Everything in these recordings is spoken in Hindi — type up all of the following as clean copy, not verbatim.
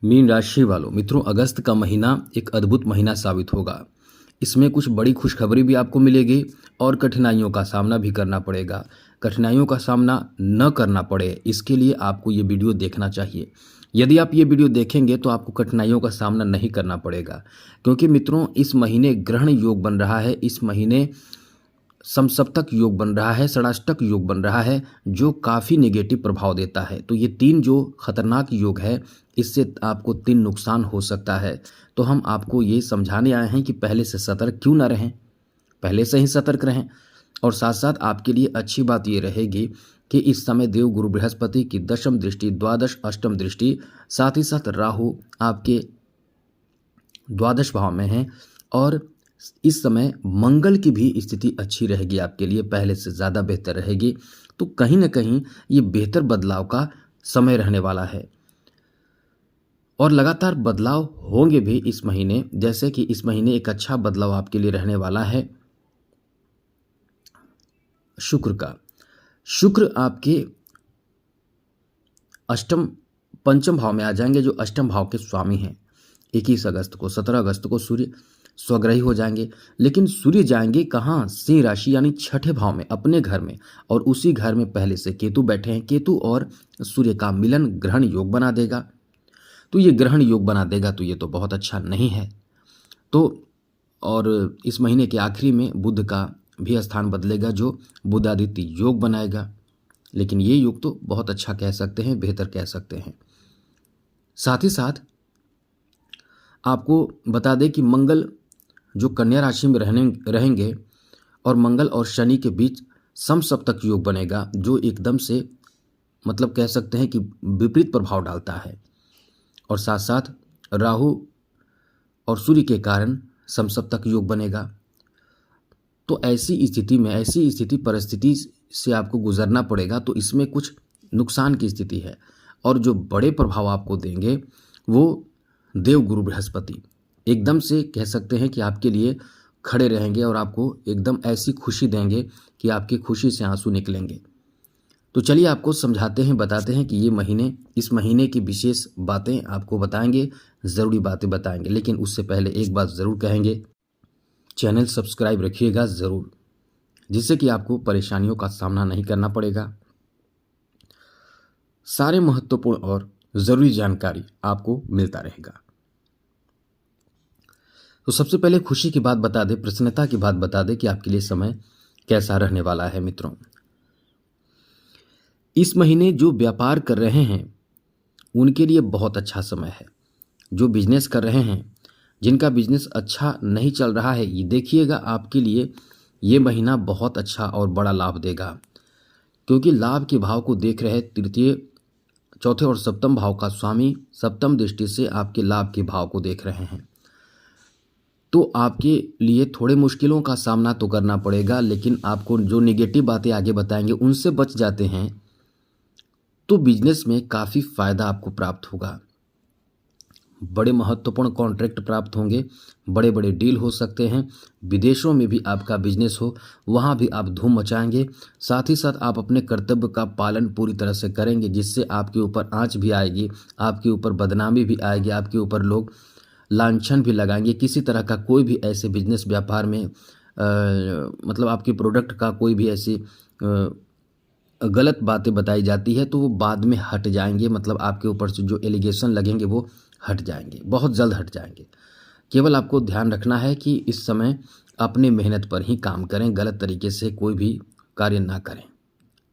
मीन राशि वालों मित्रों, अगस्त का महीना एक अद्भुत महीना साबित होगा। इसमें कुछ बड़ी खुशखबरी भी आपको मिलेगी और कठिनाइयों का सामना भी करना पड़ेगा। कठिनाइयों का सामना न करना पड़े, इसके लिए आपको ये वीडियो देखना चाहिए। यदि आप ये वीडियो देखेंगे तो आपको कठिनाइयों का सामना नहीं करना पड़ेगा, क्योंकि मित्रों इस महीने ग्रहण योग बन रहा है। इस महीने समसप्तक योग बन रहा है, षडाष्टक योग बन रहा है, जो काफ़ी नेगेटिव प्रभाव देता है। तो ये तीन जो खतरनाक योग है, इससे आपको तीन नुकसान हो सकता है। तो हम आपको ये समझाने आए हैं कि पहले से सतर्क क्यों ना रहें, पहले से ही सतर्क रहें। और साथ साथ आपके लिए अच्छी बात ये रहेगी कि इस समय देव गुरु बृहस्पति की दशम दृष्टि, द्वादश अष्टम दृष्टि, साथ ही साथ राहु आपके द्वादश भाव में है और इस समय मंगल की भी स्थिति अच्छी रहेगी, आपके लिए पहले से ज़्यादा बेहतर रहेगी। तो कहीं ना कहीं ये बेहतर बदलाव का समय रहने वाला है और लगातार बदलाव होंगे भी इस महीने। जैसे कि इस महीने एक अच्छा बदलाव आपके लिए रहने वाला है शुक्र का। शुक्र आपके अष्टम पंचम भाव में आ जाएंगे, जो अष्टम भाव के स्वामी हैं। 21 अगस्त को, 17 अगस्त को सूर्य स्वग्रही हो जाएंगे। लेकिन सूर्य जाएंगे कहाँ? सिंह राशि यानी छठे भाव में, अपने घर में। और उसी घर में पहले से केतु बैठे हैं। केतु और सूर्य का मिलन ग्रहण योग बना देगा। तो ये ग्रहण योग बना देगा तो ये तो बहुत अच्छा नहीं है। तो और इस महीने के आखिरी में बुध का भी स्थान बदलेगा, जो बुधादित्य योग बनाएगा। लेकिन ये योग तो बहुत अच्छा कह सकते हैं, बेहतर कह सकते हैं। साथ ही साथ आपको बता दें कि मंगल जो कन्या राशि में रहेंगे और मंगल और शनि के बीच समसप्तक योग बनेगा, जो एकदम से मतलब कह सकते हैं कि विपरीत प्रभाव डालता है। और साथ साथ राहु और सूर्य के कारण समसप्तक योग बनेगा। तो ऐसी स्थिति परिस्थिति से आपको गुजरना पड़ेगा। तो इसमें कुछ नुकसान की स्थिति है और जो बड़े प्रभाव आपको देंगे वो देव गुरु बृहस्पति एकदम से कह सकते हैं कि आपके लिए खड़े रहेंगे और आपको एकदम ऐसी खुशी देंगे कि आपकी खुशी से आंसू निकलेंगे। तो चलिए आपको समझाते हैं, बताते हैं कि इस महीने की विशेष बातें आपको बताएंगे, ज़रूरी बातें बताएंगे। लेकिन उससे पहले एक बात ज़रूर कहेंगे, चैनल सब्सक्राइब रखिएगा ज़रूर, जिससे कि आपको परेशानियों का सामना नहीं करना पड़ेगा। सारे महत्वपूर्ण और ज़रूरी जानकारी आपको मिलता रहेगा। तो सबसे पहले खुशी की बात बता दें, प्रसन्नता की बात बता दें कि आपके लिए समय कैसा रहने वाला है। मित्रों, इस महीने जो व्यापार कर रहे हैं उनके लिए बहुत अच्छा समय है। जो बिजनेस कर रहे हैं, जिनका बिजनेस अच्छा नहीं चल रहा है, ये देखिएगा आपके लिए ये महीना बहुत अच्छा और बड़ा लाभ देगा, क्योंकि लाभ के भाव को देख रहे तृतीय, चौथे और सप्तम भाव का स्वामी सप्तम दृष्टि से आपके लाभ के भाव को देख रहे हैं। तो आपके लिए थोड़े मुश्किलों का सामना तो करना पड़ेगा, लेकिन आपको जो नेगेटिव बातें आगे बताएंगे उनसे बच जाते हैं तो बिजनेस में काफ़ी फायदा आपको प्राप्त होगा। बड़े महत्वपूर्ण कॉन्ट्रैक्ट प्राप्त होंगे, बड़े बड़े डील हो सकते हैं। विदेशों में भी आपका बिजनेस हो, वहाँ भी आप धूम मचाएंगे। साथ ही साथ आप अपने कर्तव्य का पालन पूरी तरह से करेंगे, जिससे आपके ऊपर आंच भी आएगी, आपके ऊपर बदनामी भी आएगी, आपके ऊपर लोग लांछन भी लगाएंगे। किसी तरह का कोई भी ऐसे बिजनेस व्यापार में मतलब आपके प्रोडक्ट का कोई भी ऐसी गलत बातें बताई जाती है तो वो बाद में हट जाएंगे। मतलब आपके ऊपर से जो एलिगेशन लगेंगे वो हट जाएंगे, बहुत जल्द हट जाएंगे। केवल आपको ध्यान रखना है कि इस समय अपने मेहनत पर ही काम करें, गलत तरीके से कोई भी कार्य ना करें।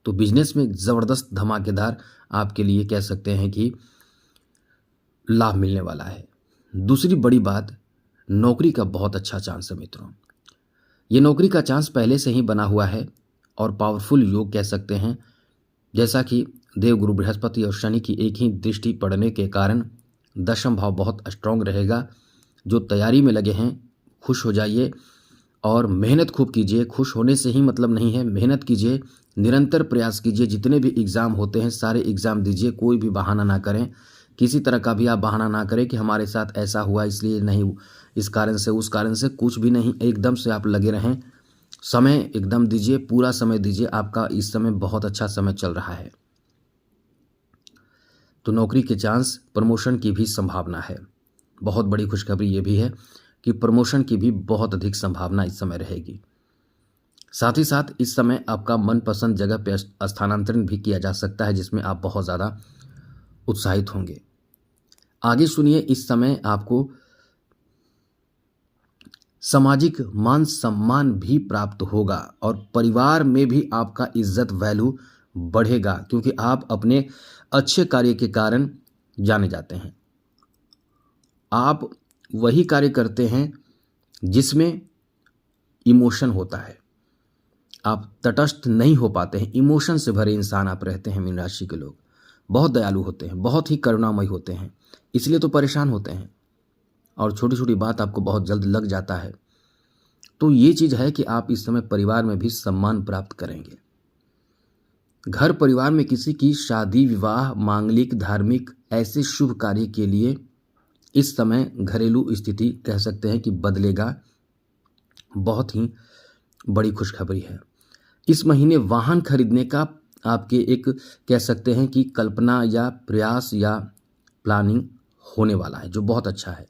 तो बिजनेस में ज़बरदस्त धमाकेदार आपके लिए कह सकते हैं कि लाभ मिलने वाला है। दूसरी बड़ी बात, नौकरी का बहुत अच्छा चांस है मित्रों। ये नौकरी का चांस पहले से ही बना हुआ है और पावरफुल योग कह सकते हैं। जैसा कि देव गुरु बृहस्पति और शनि की एक ही दृष्टि पड़ने के कारण दशम भाव बहुत स्ट्रांग रहेगा। जो तैयारी में लगे हैं, खुश हो जाइए और मेहनत खूब कीजिए। खुश होने से ही मतलब नहीं है, मेहनत कीजिए, निरंतर प्रयास कीजिए। जितने भी एग्ज़ाम होते हैं सारे एग्ज़ाम दीजिए, कोई भी बहाना ना करें। किसी तरह का भी आप बहाना ना करें कि हमारे साथ ऐसा हुआ इसलिए नहीं, इस कारण से, उस कारण से, कुछ भी नहीं। एकदम से आप लगे रहें, समय एकदम दीजिए, पूरा समय दीजिए। आपका इस समय बहुत अच्छा समय चल रहा है। तो नौकरी के चांस, प्रमोशन की भी संभावना है। बहुत बड़ी खुशखबरी ये भी है कि प्रमोशन की भी बहुत अधिक संभावना इस समय रहेगी। साथ ही साथ इस समय आपका मनपसंद जगह पर स्थानांतरण भी किया जा सकता है, जिसमें आप बहुत ज़्यादा उत्साहित होंगे। आगे सुनिए, इस समय आपको सामाजिक मान सम्मान भी प्राप्त होगा और परिवार में भी आपका इज्जत वैल्यू बढ़ेगा, क्योंकि आप अपने अच्छे कार्य के कारण जाने जाते हैं। आप वही कार्य करते हैं जिसमें इमोशन होता है। आप तटस्थ नहीं हो पाते हैं, इमोशन से भरे इंसान आप रहते हैं। मीन राशि के लोग बहुत दयालु होते हैं, बहुत ही करुणामयी होते हैं, इसलिए तो परेशान होते हैं और छोटी छोटी बात आपको बहुत जल्द लग जाता है। तो ये चीज़ है कि आप इस समय परिवार में भी सम्मान प्राप्त करेंगे। घर परिवार में किसी की शादी, विवाह, मांगलिक, धार्मिक ऐसे शुभ कार्य के लिए इस समय घरेलू स्थिति कह सकते हैं कि बदलेगा। बहुत ही बड़ी खुशखबरी है। इस महीने वाहन खरीदने का आपके एक कह सकते हैं कि कल्पना या प्रयास या प्लानिंग होने वाला है, जो बहुत अच्छा है।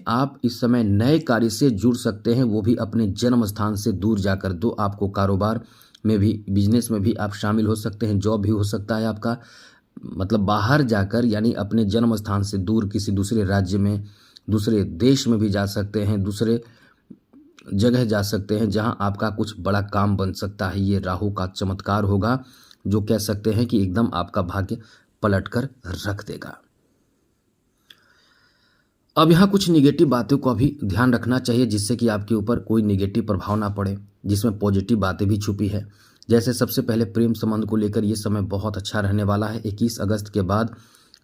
आप इस समय नए कार्य से जुड़ सकते हैं, वो भी अपने जन्म स्थान से दूर जाकर। तो आपको कारोबार में भी, बिजनेस में भी आप शामिल हो सकते हैं। जॉब भी हो सकता है आपका, मतलब बाहर जाकर, यानी अपने जन्म स्थान से दूर किसी दूसरे राज्य में, दूसरे देश में भी जा सकते हैं, दूसरे जगह जा सकते हैं जहां आपका कुछ बड़ा काम बन सकता है। ये राहु का चमत्कार होगा, जो कह सकते हैं कि एकदम आपका भाग्य पलट कर रख देगा। अब यहाँ कुछ निगेटिव बातों को भी ध्यान रखना चाहिए, जिससे कि आपके ऊपर कोई निगेटिव प्रभाव ना पड़े, जिसमें पॉजिटिव बातें भी छुपी है। जैसे सबसे पहले प्रेम संबंध को लेकर ये समय बहुत अच्छा रहने वाला है। 21 अगस्त के बाद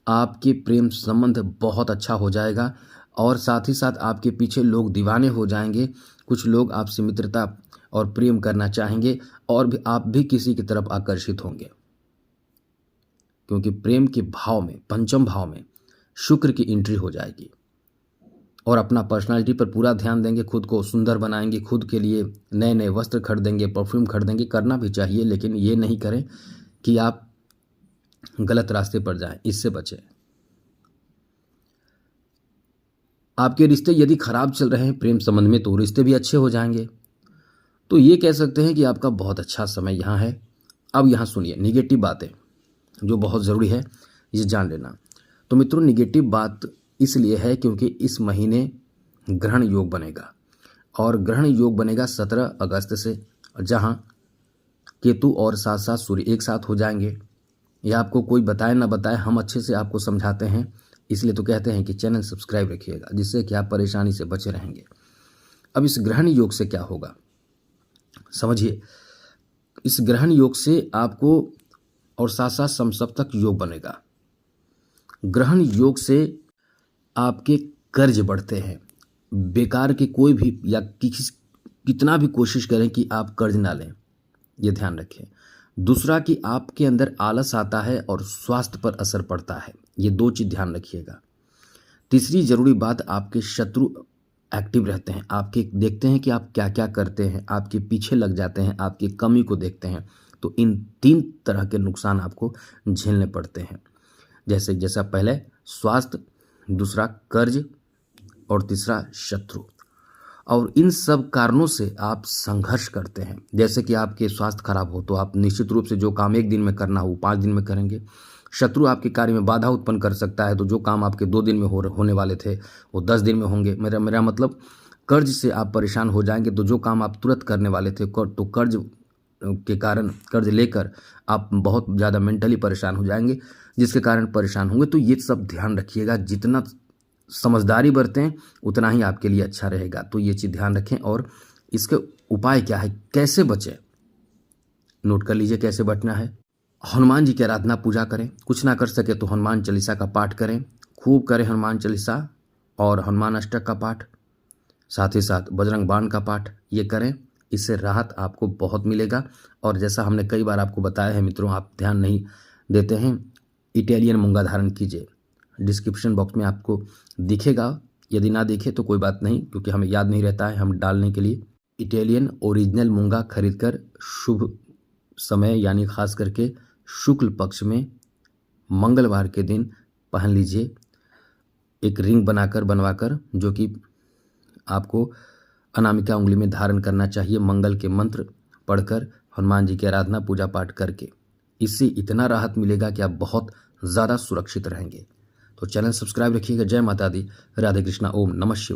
आपके प्रेम संबंध बहुत अच्छा हो जाएगा और साथ ही साथ आपके पीछे लोग दीवाने हो जाएंगे। कुछ लोग आपसे मित्रता और प्रेम करना चाहेंगे और भी आप भी किसी की तरफ आकर्षित होंगे, क्योंकि प्रेम के भाव में, पंचम भाव में शुक्र की एंट्री हो जाएगी और अपना पर्सनालिटी पर पूरा ध्यान देंगे, खुद को सुंदर बनाएंगे, खुद के लिए नए नए वस्त्र खरीदेंगे, परफ्यूम खरीदेंगे। करना भी चाहिए, लेकिन ये नहीं करें कि आप गलत रास्ते पर जाएं, इससे बचें। आपके रिश्ते यदि खराब चल रहे हैं प्रेम संबंध में, तो रिश्ते भी अच्छे हो जाएंगे। तो ये कह सकते हैं कि आपका बहुत अच्छा समय यहाँ है। अब यहाँ सुनिए निगेटिव बातें, जो बहुत ज़रूरी है ये जान लेना। तो मित्रों, निगेटिव बात इसलिए है क्योंकि इस महीने ग्रहण योग बनेगा और ग्रहण योग बनेगा 17 अगस्त से, जहां केतु और साथ साथ सूर्य एक साथ हो जाएंगे। यह आपको कोई बताए ना बताए, हम अच्छे से आपको समझाते हैं, इसलिए तो कहते हैं कि चैनल सब्सक्राइब रखिएगा, जिससे कि आप परेशानी से बचे रहेंगे। अब इस ग्रहण योग से क्या होगा समझिए। इस ग्रहण योग से आपको और साथ साथ समसप्तक योग बनेगा। ग्रहण योग से आपके कर्ज बढ़ते हैं। बेकार के कोई भी या कितना भी कोशिश करें कि आप कर्ज ना लें, ये ध्यान रखें। दूसरा कि आपके अंदर आलस आता है और स्वास्थ्य पर असर पड़ता है, ये दो चीज़ ध्यान रखिएगा। तीसरी ज़रूरी बात, आपके शत्रु एक्टिव रहते हैं, आपके देखते हैं कि आप क्या क्या करते हैं, आपके पीछे लग जाते हैं, आपकी कमी को देखते हैं। तो इन 3 तरह के नुकसान आपको झेलने पड़ते हैं। जैसा पहले स्वास्थ्य, दूसरा कर्ज और तीसरा शत्रु। और इन सब कारणों से आप संघर्ष करते हैं। जैसे कि आपके स्वास्थ्य खराब हो तो आप निश्चित रूप से जो काम 1 दिन में करना हो 5 दिन में करेंगे। शत्रु आपके कार्य में बाधा उत्पन्न कर सकता है, तो जो काम आपके 2 दिन में होने वाले थे वो 10 दिन में होंगे। मेरा मतलब कर्ज से आप परेशान हो जाएंगे, तो जो काम आप तुरंत करने वाले थे तो कर्ज के कारण, कर्ज लेकर आप बहुत ज़्यादा मेंटली परेशान हो जाएंगे, जिसके कारण परेशान होंगे। तो ये सब ध्यान रखिएगा, जितना समझदारी बरतें उतना ही आपके लिए अच्छा रहेगा। तो ये चीज़ ध्यान रखें। और इसके उपाय क्या है, कैसे बचें, नोट कर लीजिए कैसे बचना है। हनुमान जी की आराधना पूजा करें, कुछ ना कर सके तो हनुमान चालीसा का पाठ करें, खूब करें हनुमान चालीसा और हनुमान अष्टक का पाठ, साथ ही साथ बजरंग बाण का पाठ ये करें। इससे राहत आपको बहुत मिलेगा। और जैसा हमने कई बार आपको बताया है मित्रों, आप ध्यान नहीं देते हैं, इटालियन मूंगा धारण कीजिए। डिस्क्रिप्शन बॉक्स में आपको दिखेगा, यदि ना दिखे तो कोई बात नहीं, क्योंकि हमें याद नहीं रहता है हम डालने के लिए। इटालियन ओरिजिनल मूंगा खरीदकर शुभ समय यानी खास करके शुक्ल पक्ष में मंगलवार के दिन पहन लीजिए। एक रिंग बनवाकर जो कि आपको अनामिका उंगली में धारण करना चाहिए, मंगल के मंत्र पढ़कर, हनुमान जी की आराधना पूजा पाठ करके। इससे इतना राहत मिलेगा कि आप बहुत ज़्यादा सुरक्षित रहेंगे। तो चैनल सब्सक्राइब रखिएगा। जय माता दी, राधे कृष्णा, ओम नमः शिवाय।